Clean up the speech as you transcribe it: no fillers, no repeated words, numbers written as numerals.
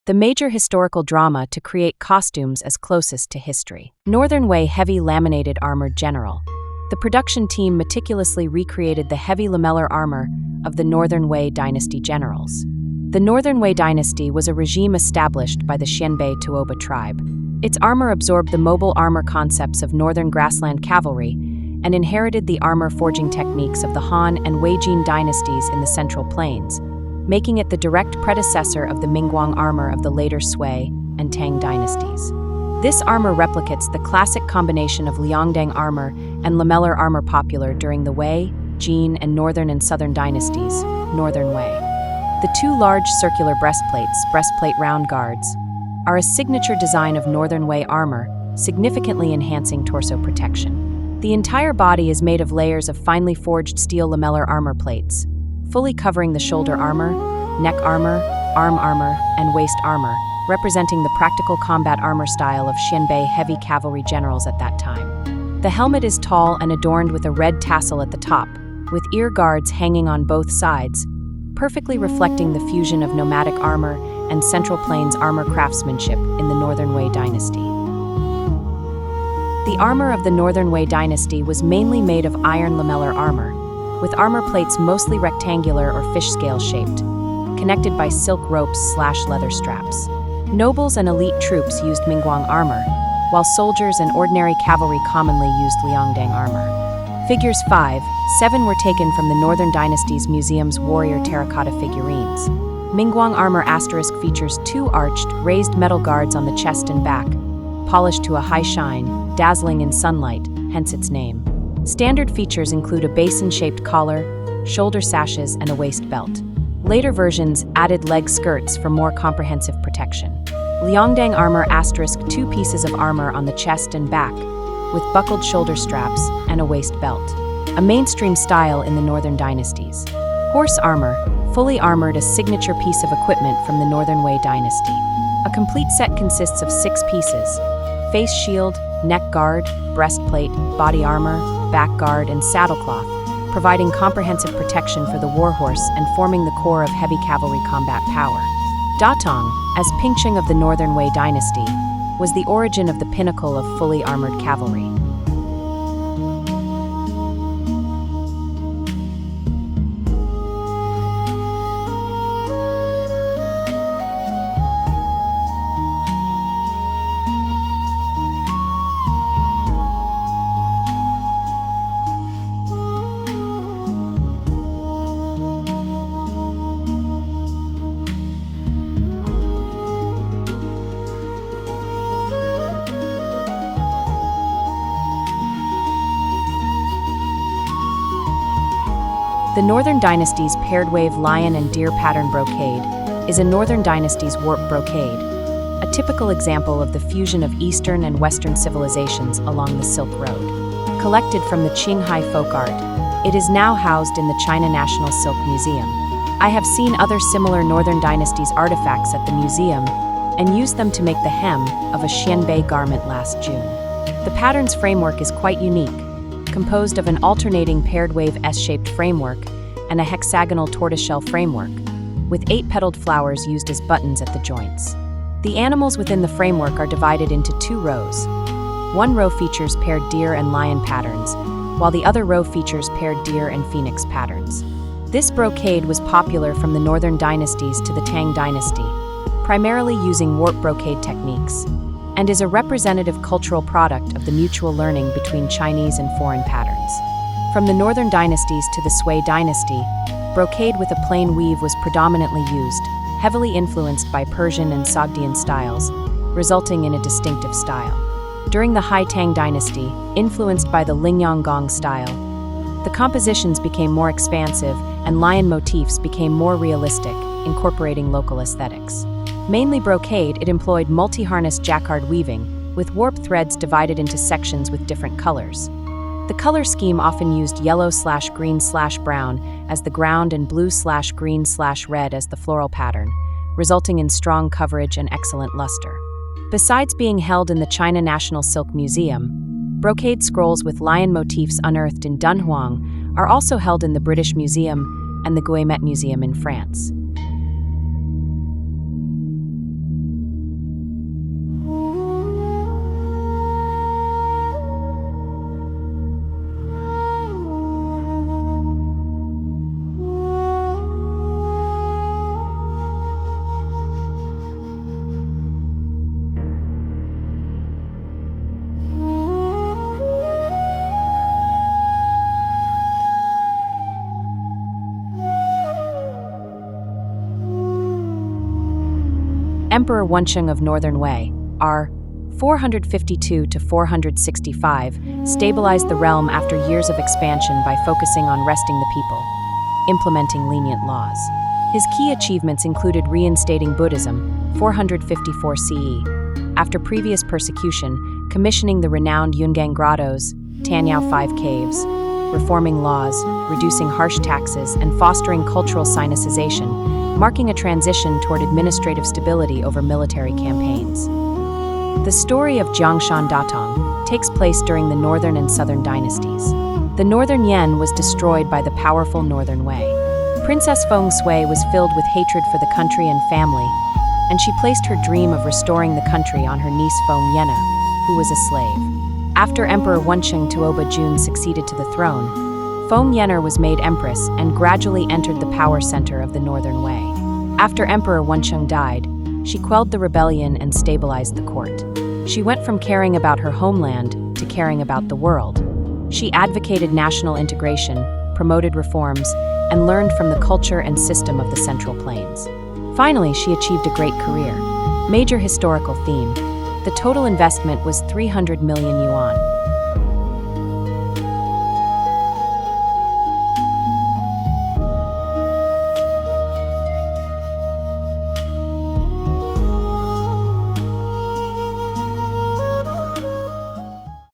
the major historical drama to create costumes as closest to history. Northern Wei Heavy Laminated Armored General. The production team meticulously recreated the heavy lamellar armor of the Northern Wei dynasty generals. The Northern Wei dynasty was a regime established by the Xianbei Tuoba tribe. Its armor absorbed the mobile armor concepts of northern grassland cavalry and inherited the armor forging techniques of the Han and Weijin dynasties in the Central Plains, making it the direct predecessor of the Mingguang armor of the later Sui and Tang dynasties. This armor replicates the classic combination of liangdang armor and lamellar armor popular during the Wei, Jin, and Northern and Southern dynasties, Northern Wei. The two large circular breastplates, breastplate round guards, are a signature design of Northern Wei armor, significantly enhancing torso protection. The entire body is made of layers of finely forged steel lamellar armor plates, fully covering the shoulder armor, neck armor, arm armor, and waist armor, representing the practical combat armor style of Xianbei heavy cavalry generals at that time. The helmet is tall and adorned with a red tassel at the top, with ear guards hanging on both sides, perfectly reflecting the fusion of nomadic armor and Central Plains armor craftsmanship in the Northern Wei dynasty. The armor of the Northern Wei dynasty was mainly made of iron lamellar armor, with armor plates mostly rectangular or fish scale shaped, connected by silk ropes/leather straps. Nobles and elite troops used Mingguang armor, while soldiers and ordinary cavalry commonly used liangdang armor. Figures 5, 7 were taken from the Northern Dynasty's museum's warrior terracotta figurines. Mingguang armor asterisk features two arched, raised metal guards on the chest and back, polished to a high shine, dazzling in sunlight, hence its name. Standard features include a basin-shaped collar, shoulder sashes, and a waist belt. Later versions added leg skirts for more comprehensive protection. Liangdang armor asterisk 2 pieces of armor on the chest and back, with buckled shoulder straps and a waist belt. A mainstream style in the Northern dynasties. Horse armor, fully armored, a signature piece of equipment from the Northern Wei dynasty. A complete set consists of 6 pieces: face shield, neck guard, breastplate, body armor, back guard, and saddlecloth, providing comprehensive protection for the warhorse and forming the core of heavy cavalry combat power. Datong, as Pingcheng of the Northern Wei dynasty, was the origin of the pinnacle of fully armored cavalry. The Northern Dynasty's paired wave lion and deer pattern brocade is a Northern Dynasty's warp brocade, a typical example of the fusion of Eastern and Western civilizations along the Silk Road. Collected from the Qinghai folk art, it is now housed in the China National Silk Museum. I have seen other similar Northern Dynasty's artifacts at the museum and used them to make the hem of a Xianbei garment last June. The pattern's framework is quite unique, composed of an alternating paired wave S-shaped framework and a hexagonal tortoiseshell framework, with 8-petaled flowers used as buttons at the joints. The animals within the framework are divided into 2 rows. One row features paired deer and lion patterns, while the other row features paired deer and phoenix patterns. This brocade was popular from the Northern dynasties to the Tang dynasty, primarily using warp brocade techniques, and is a representative cultural product of the mutual learning between Chinese and foreign patterns. From the Northern dynasties to the Sui dynasty, brocade with a plain weave was predominantly used, heavily influenced by Persian and Sogdian styles, resulting in a distinctive style. During the Hai Tang dynasty, influenced by the Lingyang Gong style, the compositions became more expansive and lion motifs became more realistic, incorporating local aesthetics. Mainly brocade, it employed multi-harness jacquard weaving, with warp threads divided into sections with different colors. The color scheme often used yellow/green/brown as the ground and blue/green/red as the floral pattern, resulting in strong coverage and excellent luster. Besides being held in the China National Silk Museum, brocade scrolls with lion motifs unearthed in Dunhuang are also held in the British Museum and the Guémet Museum in France. Emperor Wensheng of Northern Wei, r. 452 to 465, stabilized the realm after years of expansion by focusing on resting the people, implementing lenient laws. His key achievements included reinstating Buddhism, 454 CE, after previous persecution, commissioning the renowned Yungang grottos, Tanyao 5 caves, reforming laws, reducing harsh taxes, and fostering cultural Sinicization, marking a transition toward administrative stability over military campaigns. The story of Jiangshan Datong takes place during the Northern and Southern dynasties. The Northern Yan was destroyed by the powerful Northern Wei. Princess Feng Shui was filled with hatred for the country and family, and she placed her dream of restoring the country on her niece Feng Yena, who was a slave. After Emperor Wensheng Tuoba Jun succeeded to the throne, Feng Yener was made empress and gradually entered the power center of the Northern Wei. After Emperor Wensheng died, she quelled the rebellion and stabilized the court. She went from caring about her homeland to caring about the world. She advocated national integration, promoted reforms, and learned from the culture and system of the Central Plains. Finally, she achieved a great career. Major historical theme. The total investment was 300 million yuan.